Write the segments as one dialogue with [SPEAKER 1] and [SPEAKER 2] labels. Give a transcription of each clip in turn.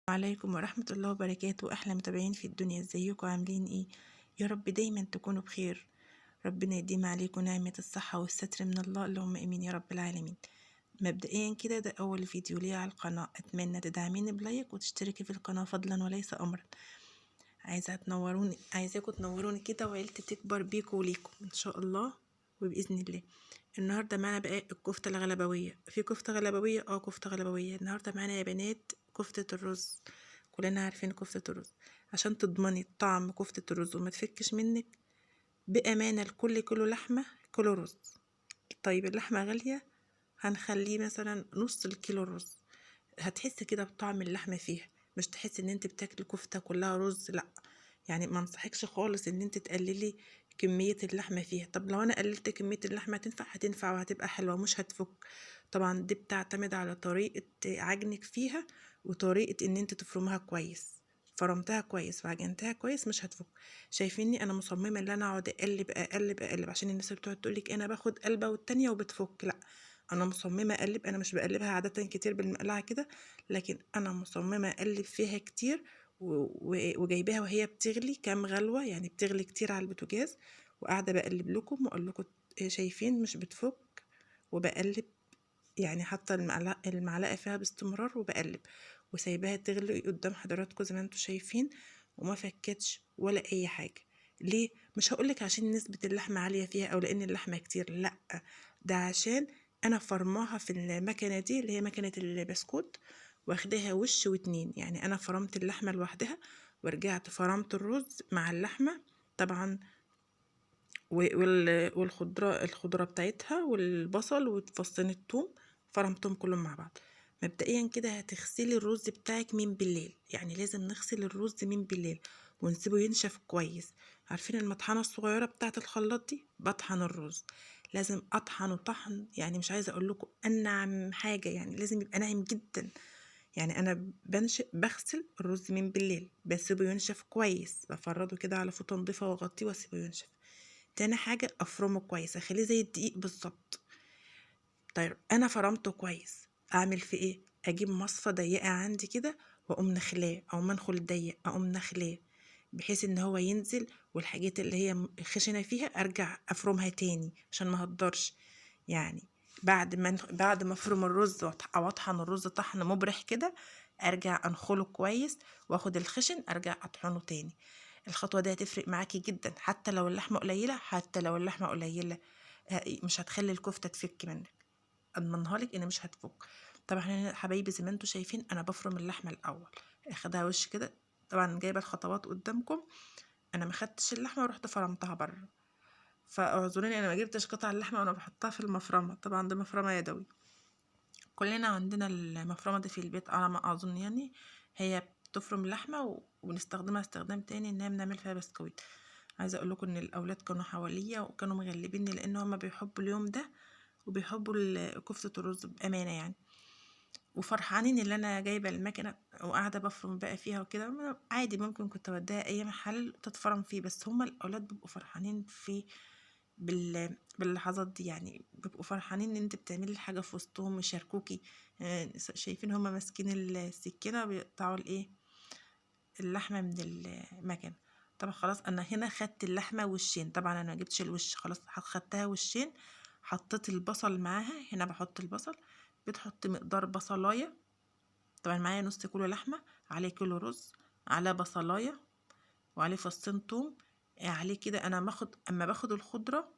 [SPEAKER 1] عليكم ورحمة الله وبركاته. أحلى متابعين في الدنيا، ازيكم عاملين ايه؟ يا رب دايما تكونوا بخير. ربنا يديم عليكم نعمة الصحة والستر من الله، اللهم امين يا رب العالمين. مبدئيا كده ده أول فيديو ليا على القناة، أتمنى تدعميني بلايك وتشتركي في القناة فضلا وليس أمرا. عايزاكم تنوروني كده وعيلتي تكبر بيكوا وليكم إن شاء الله وبإذن الله. النهارده معانا بقى الكفتة الغلبوية. في كفتة غلبوية، كفتة غلبوية. النهارده معانا يا بنات كفتة الرز. كلنا عارفين كفتة الرز. عشان تضمني طعم كفتة الرز وما تفكش منك، بأمانة لكل كيلو لحمة كيلو رز. طيب اللحمة غالية، هنخليه مثلا نص الكيلو رز. هتحسي كده بطعم اللحمة فيها، مش تحسي ان انت بتاكلي كفتة كلها رز، لا. يعني ما انصحكش خالص ان انت تقللي كمية اللحمة فيها. طب لو انا قللت كمية اللحمة هتنفع وهتبقى حلوة مش هتفك. طبعا دي بتعتمد على طريقة عجنك فيها وطريقة ان انت تفرمها كويس. فرمتها كويس وعجنتها كويس مش هتفك. شايفيني انا مصممة ان انا اقعد اقلب عشان الناس اللي بتقعد تقولك انا باخد قلبة والتانية وبتفك، لا. انا مصممة اقلب، انا مش بقلبها عادة كتير بالمقلعة كده، لكن انا مصممة اقلب فيها كتير وجايباها وهي بتغلي كام غلوة، يعني بتغلي كتير على البوتاجاز، وقاعدة بقلب لكم واقول لكم شايفين مش بتفك. وبقلب، يعني حاطة المعلقة فيها باستمرار وبقلب وسايباها تغلي قدام حضراتكم زي ما انتوا شايفين، وما فكتش ولا اي حاجة. ليه؟ مش هقولك عشان نسبة اللحمة عالية فيها او لان اللحمة كتير، لا. ده عشان انا فرماها في المكنة دي اللي هي مكنة البسكوت، واخداها وش واتنين. يعني انا فرمت اللحمة لوحدها ورجعت فرمت الرز مع اللحمة طبعا، الخضرة بتاعتها والبصل وفصين الثوم، فرمتهم كلهم مع بعض. مبدئيا كده هتغسلي الرز بتاعك من بالليل، يعني لازم نغسل الرز من بالليل ونسيبه ينشف كويس. عارفين المطحنة الصغيرة بتاعت الخلاط دي؟ بطحن الرز، لازم اطحنه طحن، يعني مش عايزه اقول لكم انعم حاجه، يعني لازم يبقى ناعم جدا. يعني انا بغسل الرز من بالليل، بسيبه ينشف كويس، بفرده كده على فوطه نضيفه واغطيه واسيبه ينشف. تاني حاجة افرمه كويس، اخليه زي الدقيق بالظبط. طيب انا فرمته كويس، اعمل في ايه؟ اجيب مصفى ضيقة عندي كده واقوم نخلاه، او منخل ضيق اقوم نخلاه، بحيث ان هو ينزل والحاجات اللي هي خشنة فيها ارجع افرمها تاني عشان ما هقدرش. يعني بعد ما افرم الرز او اطحن الرز طحن مبرح كده، ارجع انخله كويس واخد الخشن ارجع اطحنه تاني. الخطوة دي هتفرق معاكي جدا، حتى لو اللحمة قليلة مش هتخلي الكفتة تفك منك، اضمنها لك ان مش هتفك. طبعا هنا حبايبي زي ما انتوا شايفين انا بفرم اللحمة الاول، اخدها وش كده. طبعا جايبة الخطوات قدامكم، انا ما خدتش اللحمة ورحت فرمتها بره، فاعذروني انا ما جبتش قطع اللحمة وانا بحطها في المفرمة. طبعا دي مفرمة يدوي، كلنا عندنا المفرمة دي في البيت على ما أظن. يعني هي بتفرم اللحمة وبنستخدمها استخدام تاني إنها بنعمل فيها بسكويت. عايزة أقول لكم إن الأولاد كانوا حواليا وكانوا مغلبيني لأن هما بيحبوا اليوم ده وبيحبوا كفتة الرز بأمانة يعني، وفرحانين اللي أنا جايبة المكنة وقاعدة بفرم بقى فيها وكده. عادي ممكن كنت أوديها أي محل تتفرم فيه، بس هما الأولاد بيبقوا فرحانين في باللحظات دي، يعني بيبقوا فرحانين ان انت بتعملي الحاجه في وسطهم يشاركوكي. شايفين هما ماسكين السكينه بيقطعوا اللحمه من المكنه. طبعا خلاص انا هنا خدت اللحمه وشين، طبعا انا ما جبتش الوش، خلاص خدتها وشين. حطيت البصل معاها، هنا بحط البصل، بتحط مقدار بصلايه. طبعا معايا نص كيلو لحمه عليه كيلو رز على بصلايه وعليه فصين توم. عليه كده انا اما باخد الخضره.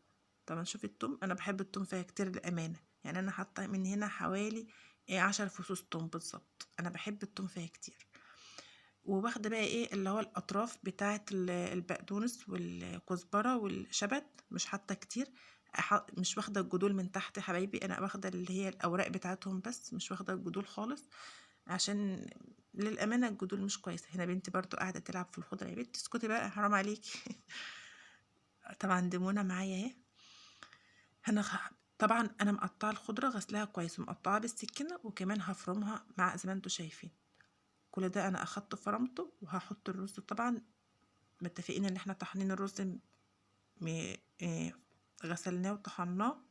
[SPEAKER 1] طبعا شوفي التوم، انا بحب التوم فيها كتير للامانه، يعني انا حاطه من هنا حوالي 10 فصوص توم بالظبط، انا بحب التوم فيها كتير. وواخده بقى ايه اللي هو الاطراف بتاعه البقدونس والكزبره والشبت، مش حاطه كتير. مش واخده الجدول من تحت يا حبايبي، انا واخده اللي هي الاوراق بتاعتهم بس، مش واخده الجدول خالص، عشان للامانه الجدول مش كويسه. هنا بنتي برضو قاعده تلعب في الخضره، يا بنتي اسكتي بقى حرام عليكي. طبعا ديمونه معايا اهي. هنا طبعا انا مقطعه الخضره غسلها كويس ومقطعاها بالسكينه، وكمان هفرمها مع زي ما انتوا شايفين. كل ده انا اخدته فرمته، وهحط الرز. طبعا متفقين ان احنا طحنين الرز م... آه، غسلناه وطحناه.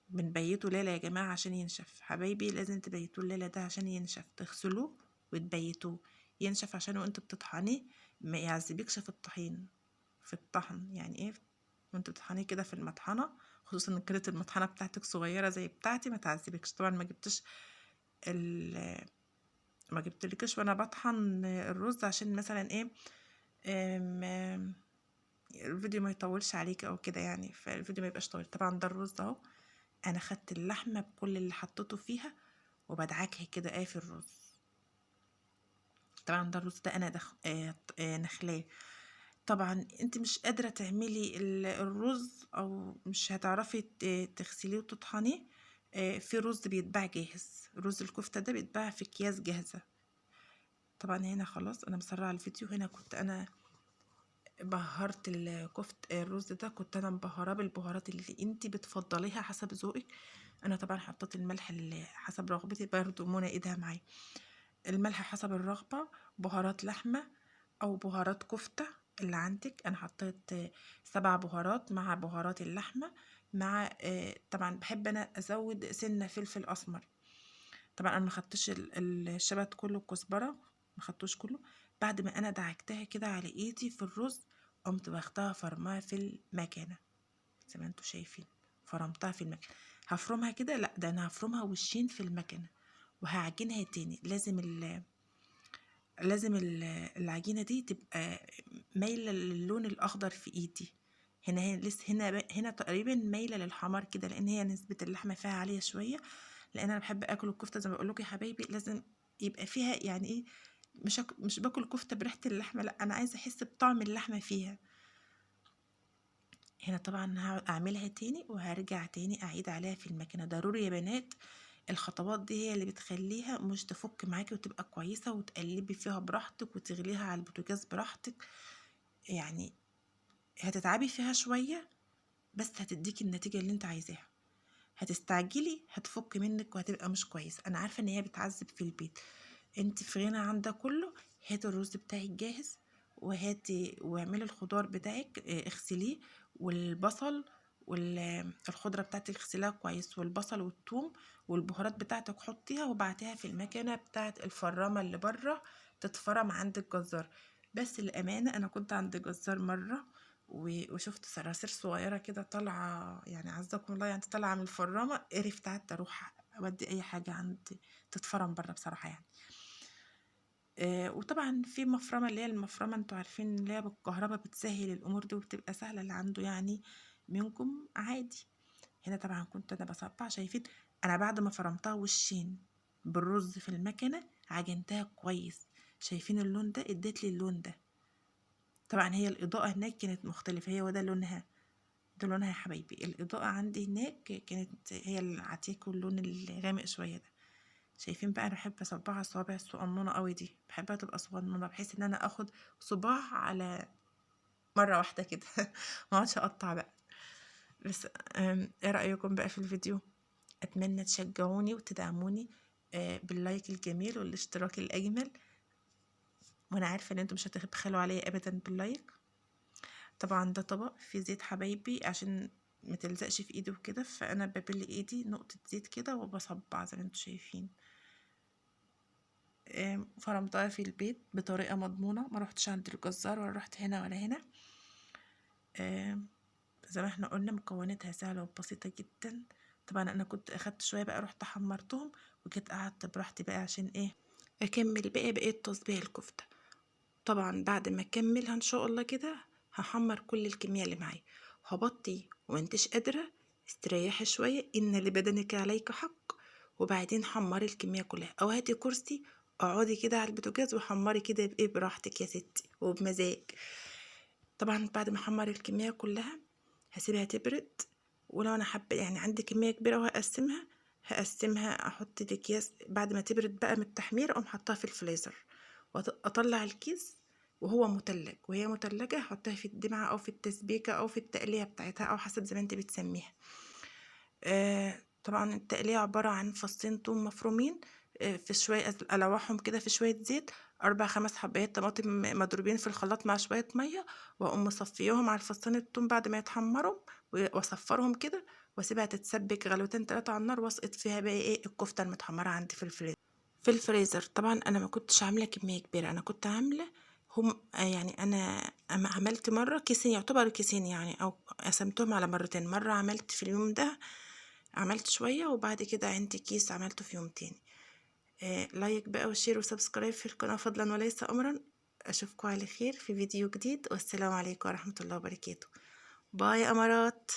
[SPEAKER 1] بنبيته ليله يا جماعه عشان ينشف، حبايبي لازم تبيتوه الليله ده عشان ينشف، تغسلوه وتبيتوه. ينشف عشان وانت بتطحنيه ما يعذبكش في الطحين، في الطحن يعني ايه، وانت بتطحنيه كده في المطحنه، خصوصا ان كانت المطحنه بتاعتك صغيره زي بتاعتي ما تعذبكش. طبعا ما جبتلكش وانا بطحن الرز عشان مثلا ايه، الفيديو ما يطولش عليك او كده يعني، فالفيديو ما يبقاش طويل. طبعا ده الرز اهو، انا خدت اللحمه بكل اللي حطيته فيها وبدعكها كده في الرز. طبعا ده الرز ده انا نخلاه. طبعا انت مش قادره تعملي الرز او مش هتعرفي تغسليه وتطحنيه، في رز بيتباع جاهز، رز الكفته ده بيتباع في اكياس جاهزه. طبعا هنا خلاص انا مسرعه الفيديو، هنا كنت انا بهرت الرز ده، كنت انا مبهراه بالبهارات اللي انت بتفضليها حسب ذوقك. انا طبعا حطيت الملح اللي حسب رغبتي، برضو منى ايدها معايا، الملح حسب الرغبه، بهارات لحمه او بهارات كفته اللي عندك. انا حطيت 7 بهارات مع بهارات اللحمه، مع طبعا بحب انا ازود سنه فلفل اسمر. طبعا انا ما خدتش الشبت كله، الكزبره ما خدتوش كله. بعد ما انا دعكتها كده على ايدي في الرز، قمت واخداها فرماها في المكنه زي ما انتوا شايفين، فرمتها في المكنه. هفرمها كده؟ لا، ده انا هفرمها وشين في المكنه وهعجنها تاني. لازم العجينه دي تبقى مايله للون الاخضر في ايدي. هنا لسه هنا تقريبا مايله للحمار كده، لان هي نسبه اللحمه فيها عاليه شويه، لان انا بحب اكل الكفته زي ما بقول لكم يا حبايبي، لازم يبقى فيها يعني ايه، مش باكل كفته بريحه اللحمه، لا انا عايزه احس بطعم اللحمه فيها. هنا طبعا هعملها تاني وهرجع تاني اعيد عليها في المكنه. ضروري يا بنات الخطوات دي هي اللي بتخليها مش تفك معاكي وتبقى كويسه، وتقلبي فيها براحتك وتغليها على البوتاجاز براحتك. يعني هتتعبي فيها شويه بس هتديكي النتيجه اللي انت عايزاها. هتستعجلي هتفك منك وهتبقى مش كويسه. انا عارفه ان هي بتعذب في البيت، انت في غنى عن ده كله. هاتي الرز بتاعك جاهز، وهاتي واعملي الخضار بتاعك، اغسليه، والبصل والخضره بتاعتك اغسليها كويس، والبصل والثوم والبهارات بتاعتك حطيها وبعتيها في المكنه بتاعت الفرامه اللي بره تتفرم عند الجزار. بس الامانه انا كنت عند جزار مره وشفت صراصير صغيره كده طالعه، يعني عزكم الله يعني طالعه من الفرامه، قرفت قعدت اروح اودي اي حاجه عند تتفرم بره بصراحه يعني. وطبعا في مفرمه، اللي هي المفرمه انتوا عارفين اللي هي بالكهرباء، بتسهل الامور دي وبتبقى سهله اللي عنده يعني منكم عادي. هنا طبعا كنت انا بصبع، شايفين انا بعد ما فرمتها وشين بالرز في المكنه عجنتها كويس، شايفين اللون ده، اديت لي اللون ده. طبعا هي الاضاءه هناك كانت مختلفه، هي وده لونها، ده لونها يا حبايبي. الاضاءه عندي هناك كانت هي العتيق واللون الغامق شويه ده. شايفين بقى انا بحب اصبعها الصوابع الصغنونه قوي دي، بحبها تبقى صغنونه بحيث ان انا اخد صباع على مره واحده كده ما اقعدش اقطع بقى. بس ايه رايكم بقى في الفيديو؟ اتمنى تشجعوني وتدعموني باللايك الجميل والاشتراك الاجمل، وانا عارفه ان انتم مش هتبخلوا عليا ابدا باللايك. طبعا ده طبق فيه زيت حبايبي عشان ما تلزقش في ايدي وكده، فانا ببل ايدي نقطه زيت كده وبصبع زي ما انتم شايفين. فرمتها في البيت بطريقه مضمونه، ما رحتش عند الجزار ولا رحت هنا ولا هنا. زي ما احنا قلنا مكوناتها سهله وبسيطه جدا. طبعا انا كنت اخدت شويه بقى رحت حمرتهم وجيت قعدت براحتي بقى عشان ايه، اكمل بقى بقيت تصبيع الكفته. طبعا بعد ما اكملها ان شاء الله كده هحمر كل الكميه اللي معايا. هبطي وانتش قادره استريحي شويه، ان لبدنك عليك حق، وبعدين حمري الكميه كلها، او هاتي كرسي اقعدي كده على البوتاجاز وحمري كده بايه براحتك يا ستي وبمزاج. طبعا بعد ما احمر الكميه كلها هسيبها تبرد، ولو انا حابه يعني عندي كميه كبيره وهقسمها احط الاكياس بعد ما تبرد بقى من التحمير، اقوم حطها في الفريزر واطلع الكيس وهو متلج، وهي متلجه احطها في الدمعه او في التسبيكه او في التقليه بتاعتها او حسب زي ما انت بتسميها. طبعا التقليه عباره عن فصين ثوم مفرومين، في شويه الوحهم كده في شويه زيت، 4-5 حبايات طماطم مضروبين في الخلاط مع شويه ميه، واقوم مصفيهم على الفصين الثوم بعد ما يتحمروا واصفرهم كده، واسيبها تتسبك غلوتين 3 على النار، واسقط فيها بقى ايه الكفته المتحمره عندي في الفريزر. في الفريزر. طبعا انا ما كنتش عامله كميه كبيره، انا كنت عامله هم يعني انا عملت مره كيسين، يعتبر كيسين يعني، او قسمتهم على مرتين. مره عملت في اليوم ده، عملت شويه، وبعد كده عندي كيس عملته في يوم تاني. لايك بقى وشير وسبسكرايب في القناه فضلا وليس امرا. اشوفكم على خير في فيديو جديد، والسلام عليكم ورحمه الله وبركاته. باي يا امارات.